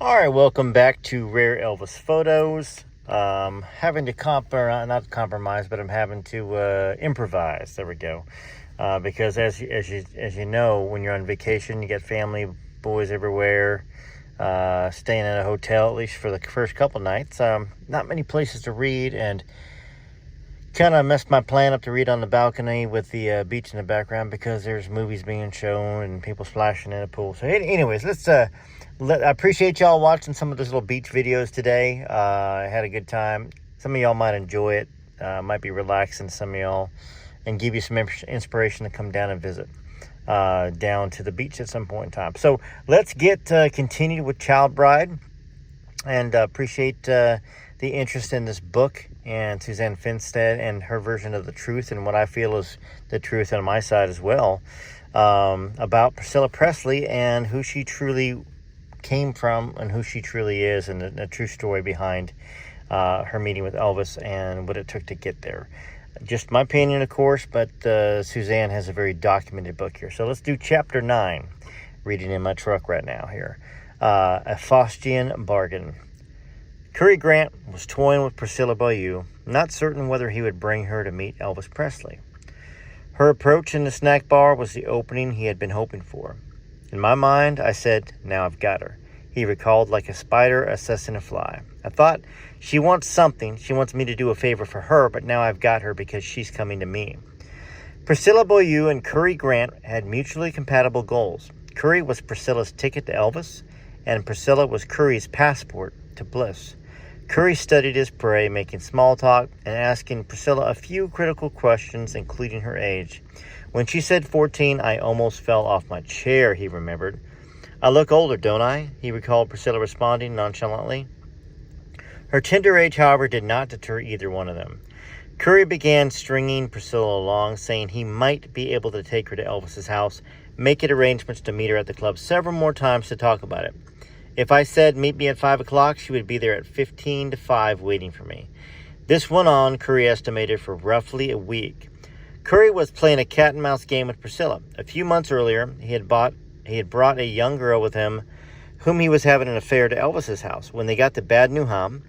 All right, welcome back to Rare Elvis Photos. Having to not compromise, but I'm having to improvise. There we go. Because as you know, when you're on vacation, you get family, boys everywhere. Staying in a hotel, at least for the first couple nights. Not many places to read, and kind of messed my plan up to read on the balcony with the beach in the background because there's movies being shown and people splashing in a pool. So anyways, I appreciate y'all watching some of those little beach videos today. I had a good time. Some of y'all might enjoy it. Might be relaxing to some of y'all and give you some inspiration to come down and visit down to the beach at some point in time. So let's get continued with Child Bride, and appreciate the interest in this book and Suzanne Finstead and her version of the truth, and what I feel is the truth on my side as well, about Priscilla Presley and who she truly came from and who she truly is, and the true story behind her meeting with Elvis and what it took to get there. Just my opinion, of course, but Suzanne has a very documented book here. So let's do chapter 9, reading in my truck right now here. A Faustian bargain. Curry Grant was toying with Priscilla Bayou, not certain whether he would bring her to meet Elvis Presley. Her approach in the snack bar was the opening he had been hoping for. In my mind, I said, "Now I've got her," he recalled, like a spider assessing a fly. I thought, she wants something. She wants me to do a favor for her, but now I've got her because she's coming to me. Priscilla Bayou and Curry Grant had mutually compatible goals. Curry was Priscilla's ticket to Elvis, and Priscilla was Curry's passport to bliss. Curry studied his prey, making small talk and asking Priscilla a few critical questions, including her age. When she said 14, I almost fell off my chair, he remembered. I look older, don't I? He recalled Priscilla responding nonchalantly. Her tender age, however, did not deter either one of them. Curry began stringing Priscilla along, saying he might be able to take her to Elvis's house, making arrangements to meet her at the club several more times to talk about it. If I said, meet me at 5 o'clock, she would be there at 15 to 5 waiting for me. This went on, Curry estimated, for roughly a week. Curry was playing a cat-and-mouse game with Priscilla. A few months earlier, he had brought a young girl with him whom he was having an affair to Elvis's house. When they got to Bad Newham,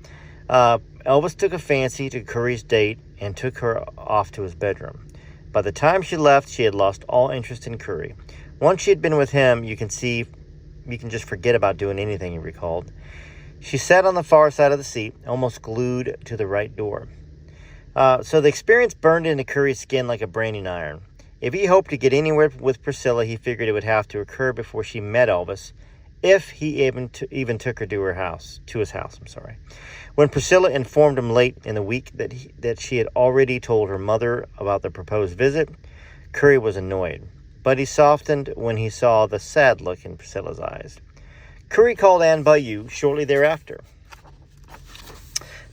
Elvis took a fancy to Curry's date and took her off to his bedroom. By the time she left, she had lost all interest in Curry. Once she had been with him, you can just forget about doing anything, he recalled. She sat on the far side of the seat, almost glued to the right door. So the experience burned into Curry's skin like a branding iron. If he hoped to get anywhere with Priscilla, he figured it would have to occur before she met Elvis, if he even took her to his house. When Priscilla informed him late in the week that she had already told her mother about the proposed visit, Curry was annoyed. But he softened when he saw the sad look in Priscilla's eyes. Curry called Anne Bayou shortly thereafter.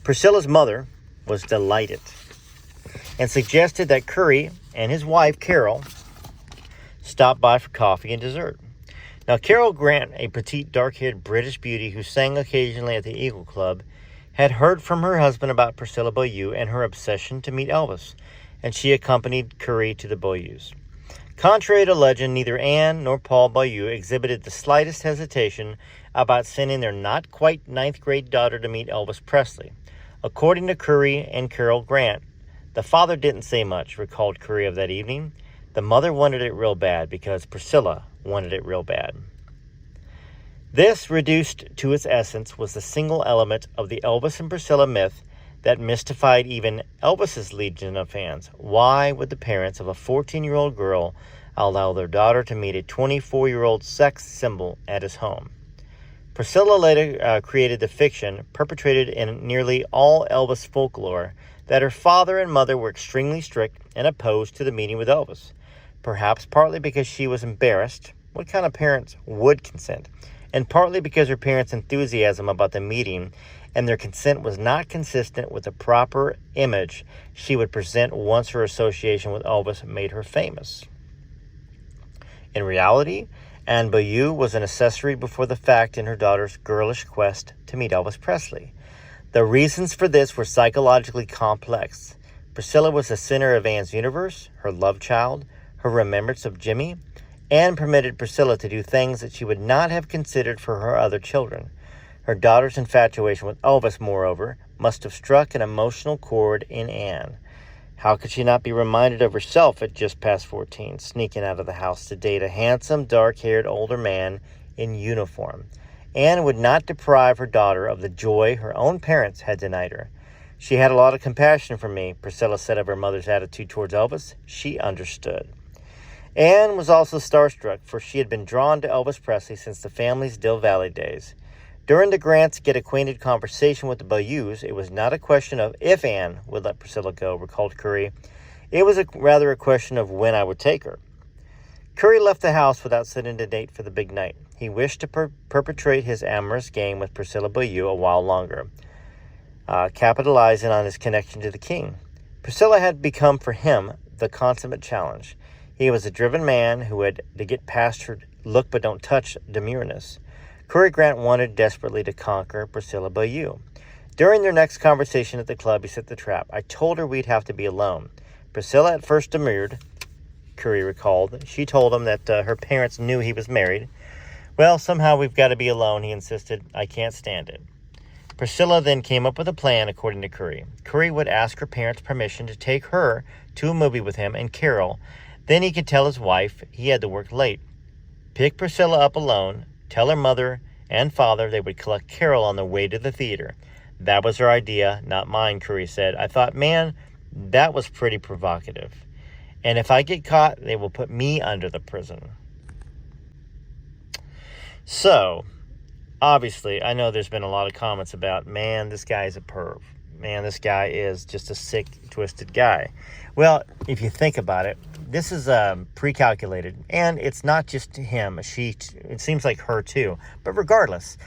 Priscilla's mother was delighted and suggested that Curry and his wife, Carol, stop by for coffee and dessert. Now, Carol Grant, a petite, dark-haired British beauty who sang occasionally at the Eagle Club, had heard from her husband about Priscilla Bayou and her obsession to meet Elvis, and she accompanied Curry to the Bayous. Contrary to legend, neither Anne nor Paul Bayou exhibited the slightest hesitation about sending their not-quite ninth-grade daughter to meet Elvis Presley. According to Curry and Carol Grant, the father didn't say much, recalled Curry of that evening. The mother wanted it real bad because Priscilla wanted it real bad. This, reduced to its essence, was the single element of the Elvis and Priscilla myth that mystified even Elvis's legion of fans. Why would the parents of a 14-year-old girl allow their daughter to meet a 24-year-old sex symbol at his home? Priscilla later created the fiction, perpetrated in nearly all Elvis folklore, that her father and mother were extremely strict and opposed to the meeting with Elvis. Perhaps partly because she was embarrassed. What kind of parents would consent? And partly because her parents' enthusiasm about the meeting and their consent was not consistent with the proper image she would present once her association with Elvis made her famous. In reality, Anne Bayou was an accessory before the fact in her daughter's girlish quest to meet Elvis Presley. The reasons for this were psychologically complex. Priscilla was the center of Anne's universe, her love child, her remembrance of Jimmy, and permitted Priscilla to do things that she would not have considered for her other children. Her daughter's infatuation with Elvis, moreover, must have struck an emotional chord in Anne. How could she not be reminded of herself at just past 14, sneaking out of the house to date a handsome, dark-haired older man in uniform? Anne would not deprive her daughter of the joy her own parents had denied her. She had a lot of compassion for me, Priscilla said of her mother's attitude towards Elvis. She understood. Anne was also starstruck, for she had been drawn to Elvis Presley since the family's Dill Valley days. During the Grants' get-acquainted conversation with the Bayous, it was not a question of if Anne would let Priscilla go, recalled Curry. It was rather a question of when I would take her. Curry left the house without setting a date for the big night. He wished to perpetrate his amorous game with Priscilla Bayou a while longer, capitalizing on his connection to the king. Priscilla had become for him the consummate challenge. He was a driven man who had to get past her look but don't touch demureness. Curry Grant wanted desperately to conquer Priscilla Bayou. During their next conversation at the club, he set the trap. I told her we'd have to be alone. Priscilla at first demurred, Curry recalled. She told him that her parents knew he was married. Well, somehow we've got to be alone, he insisted. I can't stand it. Priscilla then came up with a plan, according to Curry. Curry would ask her parents' permission to take her to a movie with him and Carol. Then he could tell his wife he had to work late. Pick Priscilla up alone, tell her mother and father they would collect Carol on the way to the theater. That was her idea, not mine, Curry said. I thought, man, that was pretty provocative. And if I get caught, they will put me under the prison. So, obviously, I know there's been a lot of comments about, man, this guy's a perv. Man, this guy is just a sick, twisted guy. Well, if you think about it, this is pre-calculated, and it's not just him. It seems like her too. But regardless,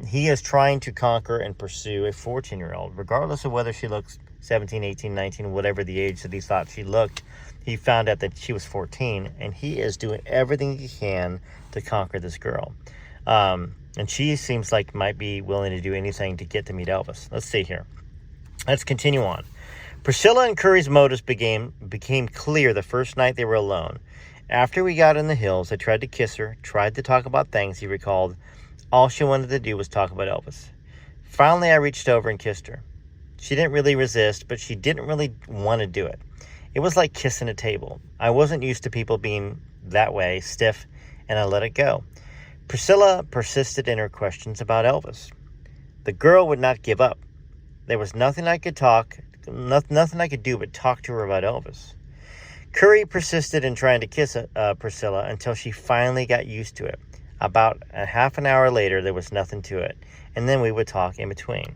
he is trying to conquer and pursue a 14-year-old, regardless of whether she looks 17, 18, 19, whatever the age that he thought she looked. He found out that she was 14, and he is doing everything he can to conquer this girl. And she seems like might be willing to do anything to get to meet Elvis. Let's see here. Let's continue on. Priscilla and Curry's motives became clear the first night they were alone. After we got in the hills, I tried to kiss her, tried to talk about things, he recalled. All she wanted to do was talk about Elvis. Finally, I reached over and kissed her. She didn't really resist, but she didn't really want to do it. It was like kissing a table. I wasn't used to people being that way, stiff, and I let it go. Priscilla persisted in her questions about Elvis. The girl would not give up. There was nothing I could do but talk to her about Elvis. Curry persisted in trying to kiss Priscilla until she finally got used to it. About a half an hour later, there was nothing to it, and then we would talk in between.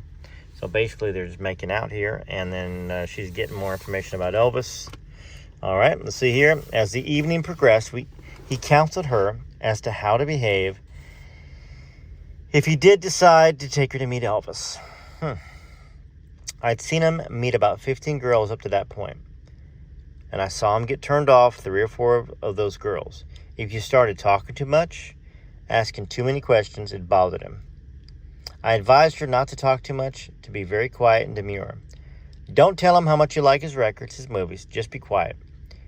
So basically, they're just making out here, and then she's getting more information about Elvis. All right, let's see here. As the evening progressed, he counseled her as to how to behave if he did decide to take her to meet Elvis. I'd seen him meet about 15 girls up to that point, and I saw him get turned off 3 or 4 of those girls. If you started talking too much, asking too many questions, it bothered him. I advised her not to talk too much, to be very quiet and demure. Don't tell him how much you like his records, his movies. Just be quiet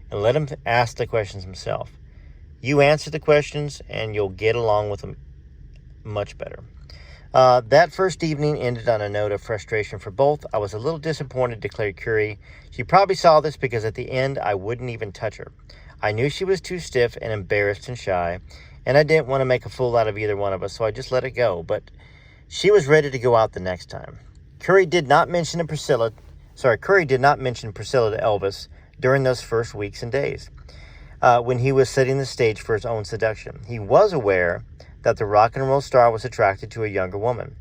and let him ask the questions himself. You answer the questions and you'll get along with him much better. That first evening ended on a note of frustration for both. I was a little disappointed, declared Curry. She probably saw this because at the end I wouldn't even touch her. I knew she was too stiff and embarrassed and shy, and I didn't want to make a fool out of either one of us, so I just let it go. But she was ready to go out the next time. Curry did not mention Priscilla to Elvis during those first weeks and days when he was setting the stage for his own seduction. He was aware that the rock and roll star was attracted to a younger woman,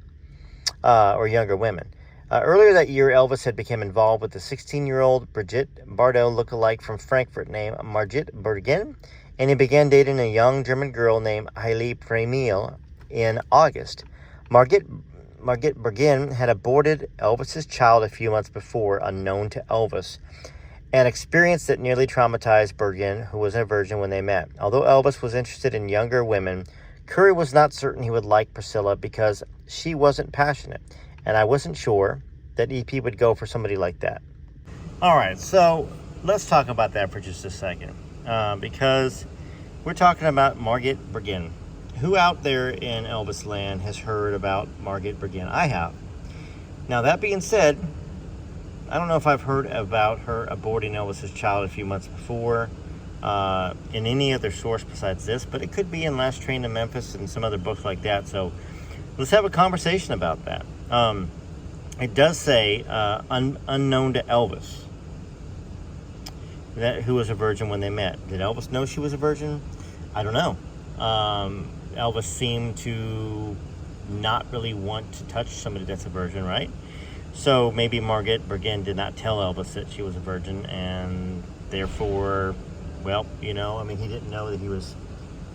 or younger women. Earlier that year, Elvis had become involved with a 16-year-old Brigitte Bardot lookalike from Frankfurt named Margit Bergen, and he began dating a young German girl named Heili Premiel in August. Margit Bergen had aborted Elvis's child a few months before, unknown to Elvis, an experience that nearly traumatized Bergen, who was a virgin when they met. Although Elvis was interested in younger women, Curry was not certain he would like Priscilla because she wasn't passionate, and I wasn't sure that EP would go for somebody like that. All right, so let's talk about that for just a second, because we're talking about Margit Bergen, who out there in Elvis land has heard about Margaret Bergen? I have. Now, that being said, I don't know if I've heard about her aborting Elvis's child a few months before in any other source besides this, but it could be in Last Train to Memphis and some other books like that. So let's have a conversation about that. It does say unknown to Elvis, that who was a virgin when they met. Did Elvis know she was a virgin? I don't know. Elvis seemed to not really want to touch somebody that's a virgin, right? So maybe Margaret Bergen did not tell Elvis that she was a virgin, and therefore, well, he didn't know that he was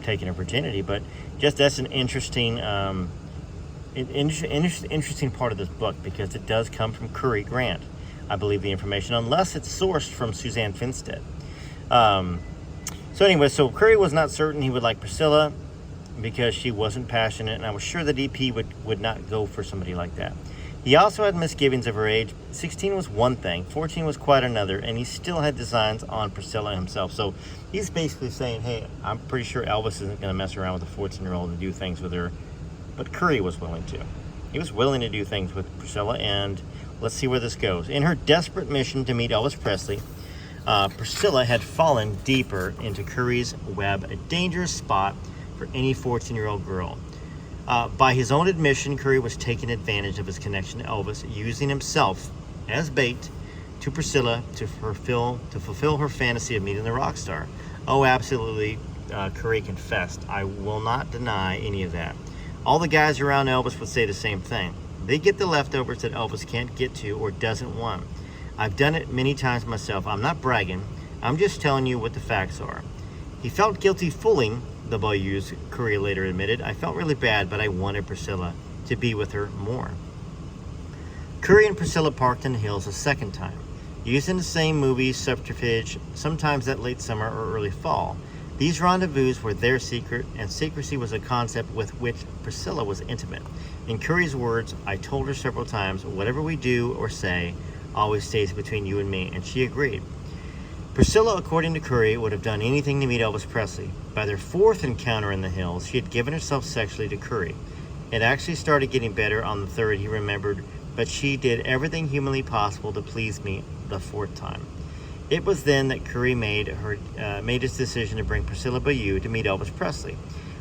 taking her virginity. But just that's an interesting interesting part of this book, because it does come from Curry Grant, I believe, the information, unless it's sourced from Suzanne Finstead. So anyway, so Curry was not certain he would like Priscilla because she wasn't passionate, and I was sure the DP would not go for somebody like that. He also had misgivings of her age. 16 was one thing, 14 was quite another, and he still had designs on Priscilla himself. So he's basically saying, hey, I'm pretty sure Elvis isn't going to mess around with a 14-year-old and do things with her, but Curry was willing to. He was willing to do things with Priscilla, and let's see where this goes. In her desperate mission to meet Elvis Presley, Priscilla had fallen deeper into Curry's web, a dangerous spot for any 14-year-old girl. By his own admission, Curry was taking advantage of his connection to Elvis, using himself as bait to Priscilla to fulfill her fantasy of meeting the rock star. Oh, absolutely, Curry confessed. I will not deny any of that. All the guys around Elvis would say the same thing. They get the leftovers that Elvis can't get to or doesn't want. I've done it many times myself. I'm not bragging. I'm just telling you what the facts are. He felt guilty fooling the Bayous, Curry later admitted. I felt really bad, but I wanted Priscilla to be with her more. Curry and Priscilla parked in the hills a second time, using the same movie subterfuge, sometimes that late summer or early fall. These rendezvous were their secret, and secrecy was a concept with which Priscilla was intimate. In Curry's words, I told her several times, whatever we do or say always stays between you and me, and she agreed. Priscilla, according to Curry, would have done anything to meet Elvis Presley. By their fourth encounter in the hills, she had given herself sexually to Curry. It actually started getting better on the third, he remembered, but she did everything humanly possible to please me the fourth time. It was then that Curry made his decision to bring Priscilla Bayou to meet Elvis Presley.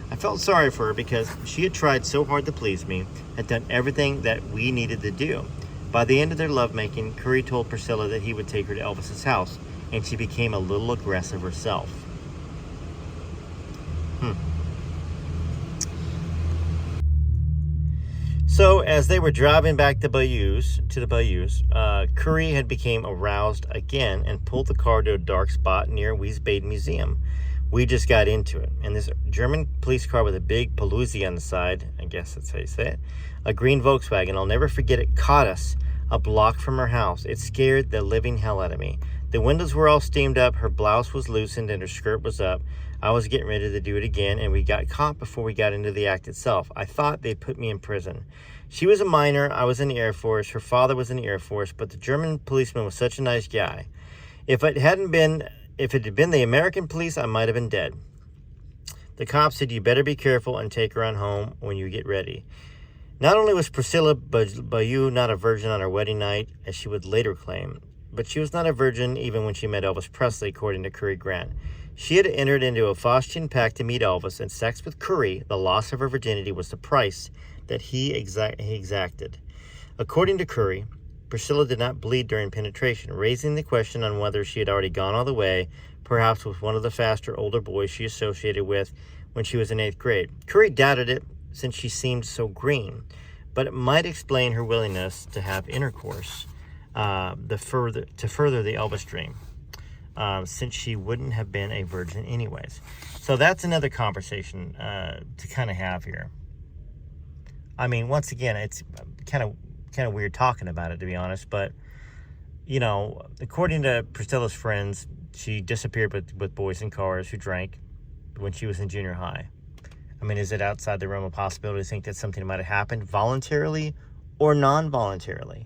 I felt sorry for her because she had tried so hard to please me, had done everything that we needed to do. By the end of their lovemaking, Curry told Priscilla that he would take her to Elvis's house, and she became a little aggressive herself. So as they were driving back to the Bayous, Curry had become aroused again and pulled the car to a dark spot near Wiesbaden Museum. We just got into it, and this German police car with a big Paluzzi on the side, I guess that's how you say it, a green Volkswagen, I'll never forget it, caught us a block from her house. It scared the living hell out of me. The windows were all steamed up, her blouse was loosened, and her skirt was up. I was getting ready to do it again, and we got caught before we got into the act itself. I thought they'd put me in prison. She was a minor, I was in the Air Force, her father was in the Air Force, but the German policeman was such a nice guy. If it had been the American police, I might have been dead. The cop said, you better be careful and take her on home when you get ready. Not only was Priscilla Bayou not a virgin on her wedding night, as she would later claim, but she was not a virgin even when she met Elvis Presley, according to Curry Grant. She had entered into a Faustian pact to meet Elvis, and sex with Curry, the loss of her virginity, was the price that he exacted. According to Curry, Priscilla did not bleed during penetration, raising the question on whether she had already gone all the way, perhaps with one of the faster older boys she associated with when she was in 8th grade. Curry doubted it since she seemed so green, but it might explain her willingness to have intercourse to further the Elvis dream, since she wouldn't have been a virgin anyways. So that's another conversation to kind of have here. I mean, once again, it's kind of weird talking about it, to be honest, but according to Priscilla's friends, she disappeared with boys in cars who drank when she was in junior high. I mean, is it outside the realm of possibility to think that something might have happened voluntarily or non-voluntarily?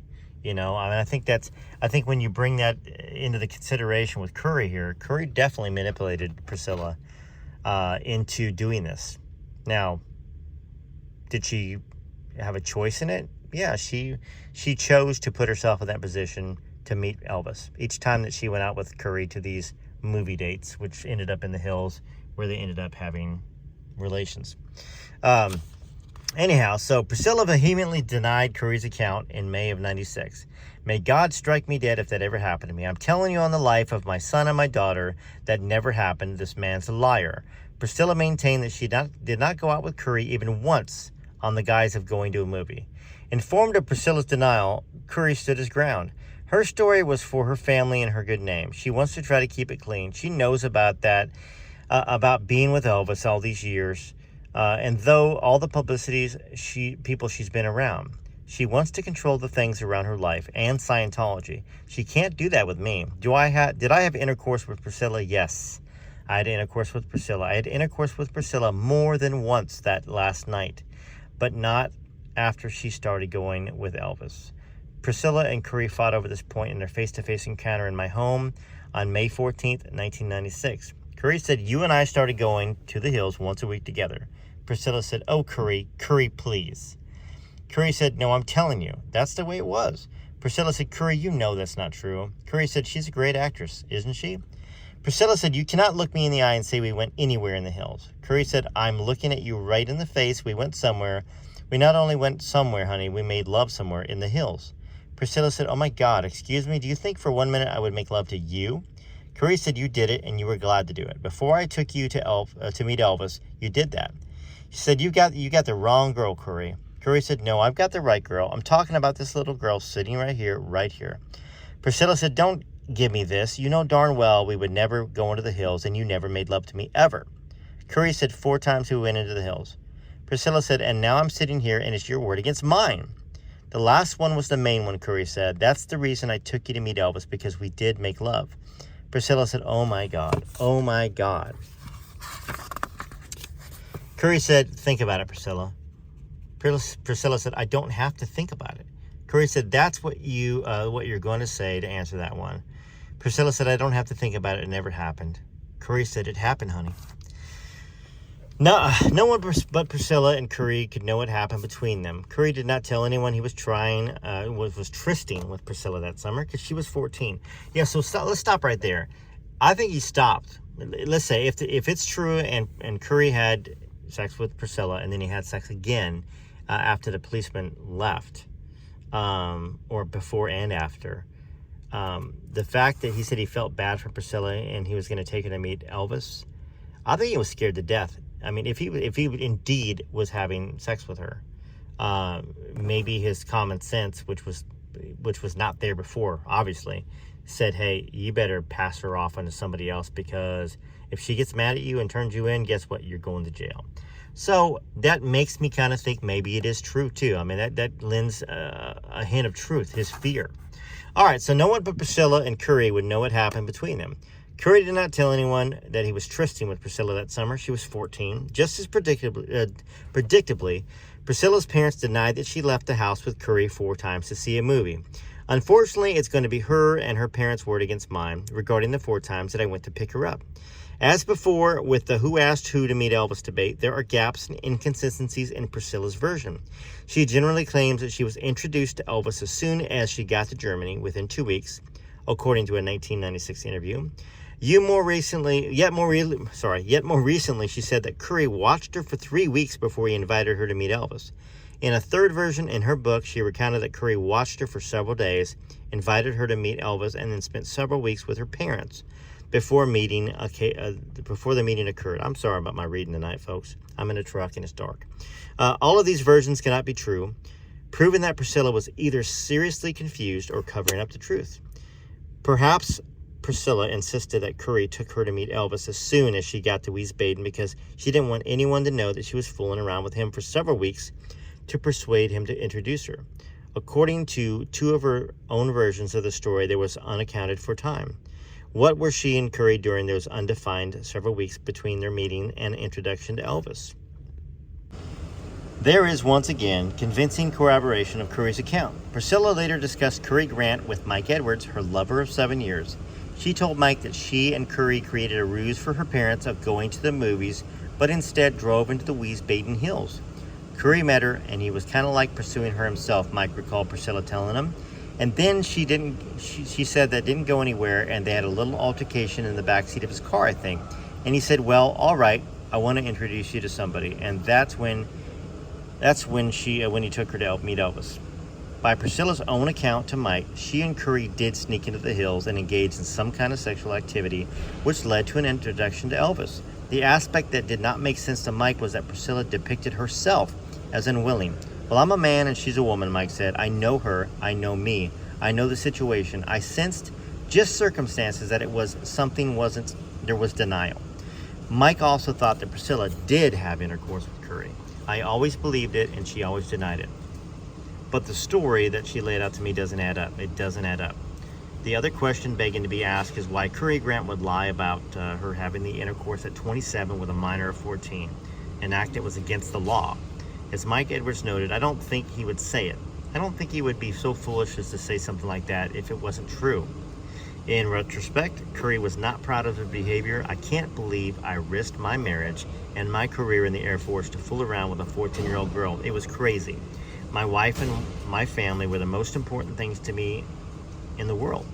I think when you bring that into the consideration with Curry here, Curry definitely manipulated Priscilla into doing this. Now, Did she have a choice in it? Yeah, she chose to put herself in that position to meet Elvis. Each time that she went out with Curry to these movie dates, which ended up in the hills, where they ended up having relations. Anyhow, so Priscilla vehemently denied Curry's account in May of 96. May God strike me dead if that ever happened to me. I'm telling you on the life of my son and my daughter, that never happened. This man's a liar. Priscilla maintained that she did not go out with Curry even once on the guise of going to a movie. Informed of Priscilla's denial, Curry stood his ground. Her story was for her family and her good name. She wants to try to keep it clean. She knows about that, about being with Elvis all these years. And though all the publicities, people she's been around, she wants to control the things around her life and Scientology. She can't do that with me. Did I have intercourse with Priscilla? Yes. I had intercourse with Priscilla. I had intercourse with Priscilla more than once that last night, but not after she started going with Elvis. Priscilla and Curry fought over this point in their face-to-face encounter in my home on May 14th, 1996. Curry said, "You and I started going to the hills once a week together." Priscilla said, "Oh, Curry, please." Curry said, "No, I'm telling you, that's the way it was." Priscilla said, "Curry, you know that's not true." Curry said, "She's a great actress, isn't she?" Priscilla said, "You cannot look me in the eye and say we went anywhere in the hills." Curry said, "I'm looking at you right in the face. We went somewhere. We not only went somewhere, honey, we made love somewhere in the hills." Priscilla said, "Oh my God, excuse me, do you think for 1 minute I would make love to you?" Curry said, "You did it, and you were glad to do it. Before I took you to meet Elvis, you did that." She said, you got the wrong girl, Curry." Curry said, "No, I've got the right girl. I'm talking about this little girl sitting right here, right here." Priscilla said, "Don't give me this. You know darn well we would never go into the hills, and you never made love to me, ever." Curry said, 4 times we went into the hills." Priscilla said, "And now I'm sitting here, and it's your word against mine." "The last one was the main one," Curry said. "That's the reason I took you to meet Elvis, because we did make love." Priscilla said, "Oh my God, oh my God." Curry said, "Think about it, Priscilla." Priscilla said, "I don't have to think about it." Curry said, "That's what you're going to say to answer that one." Priscilla said, "I don't have to think about it. It never happened." Curry said, "It happened, honey." No one but Priscilla and Curry could know what happened between them. Curry did not tell anyone he was was trysting with Priscilla that summer because she was 14. Yeah, so let's stop right there. I think he stopped. Let's say if it's true and Curry had sex with Priscilla and then he had sex again after the policeman left, or before and after. The fact that he said he felt bad for Priscilla and he was going to take her to meet Elvis, I think he was scared to death. I mean, if he indeed was having sex with her, maybe his common sense, which was not there before, obviously, said, "Hey, you better pass her off onto somebody else, because if she gets mad at you and turns you in, guess what? You're going to jail." So that makes me kind of think maybe it is true too. I mean, that lends a hint of truth, his fear. All right, so no one but Priscilla and Curry would know what happened between them. Curry did not tell anyone that he was trysting with Priscilla that summer. She was 14. Just as predictably, Priscilla's parents denied that she left the house with Curry 4 times to see a movie. Unfortunately, it's going to be her and her parents' word against mine regarding the 4 times that I went to pick her up. As before, with the who asked who to meet Elvis debate, there are gaps and inconsistencies in Priscilla's version. She generally claims that she was introduced to Elvis as soon as she got to Germany, within 2 weeks, according to a 1996 interview. Yet more recently, she said that Curry watched her for 3 weeks before he invited her to meet Elvis. In a third version in her book, she recounted that Curry watched her for several days, invited her to meet Elvis, and then spent several weeks with her parents before the meeting occurred. I'm sorry about my reading tonight, folks. I'm in a truck and it's dark. All of these versions cannot be true, proving that Priscilla was either seriously confused or covering up the truth. Perhaps Priscilla insisted that Curry took her to meet Elvis as soon as she got to Wiesbaden because she didn't want anyone to know that she was fooling around with him for several weeks to persuade him to introduce her. According to 2 of her own versions of the story, there was unaccounted for time. What were she and Curry during those undefined several weeks between their meeting and introduction to Elvis? There is once again convincing corroboration of Curry's account. Priscilla later discussed Curry Grant with Mike Edwards, her lover of 7 years. She told Mike that she and Curry created a ruse for her parents of going to the movies, but instead drove into the Wiesbaden Hills. Curry met her, and he was kind of like pursuing her himself, Mike recalled Priscilla telling him. And then she said that didn't go anywhere, and they had a little altercation in the backseat of his car, I think. And he said, well, all right, I want to introduce you to somebody. And that's when he took her to meet Elvis. By Priscilla's own account to Mike, she and Curry did sneak into the hills and engage in some kind of sexual activity, which led to an introduction to Elvis. The aspect that did not make sense to Mike was that Priscilla depicted herself as unwilling. Well, I'm a man and she's a woman, Mike said. I know her, I know me, I know the situation. I sensed just circumstances that there was denial. Mike also thought that Priscilla did have intercourse with Curry. I always believed it and she always denied it. But the story that she laid out to me doesn't add up. It doesn't add up. The other question begging to be asked is why Curry Grant would lie about her having the intercourse at 27 with a minor of 14, an act that was against the law. As Mike Edwards noted, I don't think he would say it. I don't think he would be so foolish as to say something like that if it wasn't true. In retrospect, Curry was not proud of his behavior. I can't believe I risked my marriage and my career in the Air Force to fool around with a 14-year-old girl. It was crazy. My wife and my family were the most important things to me in the world.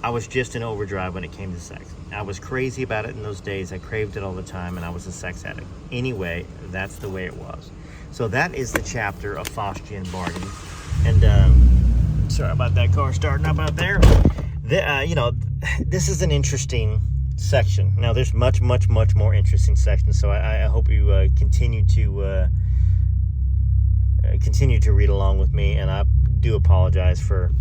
I was just in overdrive when it came to sex. I was crazy about it in those days. I craved it all the time, and I was a sex addict. Anyway, that's the way it was. So that is the chapter of Faustian bargaining. And sorry about that car starting up out there. This is an interesting section. Now, there's much, much, much more interesting sections. So I hope you continue to read along with me. And I do apologize for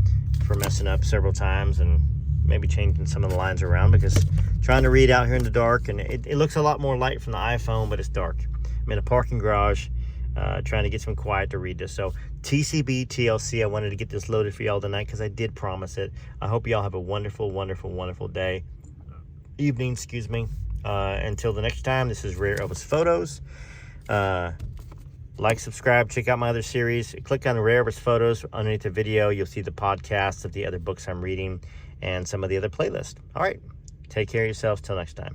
messing up several times and maybe changing some of the lines around, because trying to read out here in the dark, and it looks a lot more light from the iPhone, but it's dark. I'm in a parking garage trying to get some quiet to read this. So TCB TLC, I wanted to get this loaded for y'all tonight because I did promise it. I hope y'all have a wonderful, wonderful, wonderful evening. Until the next time, this is Rare Elvis Photos. Like, subscribe, check out my other series. Click on Rare Elvis Photos underneath the video. You'll see the podcasts of the other books I'm reading and some of the other playlists. All right, take care of yourselves. Till next time.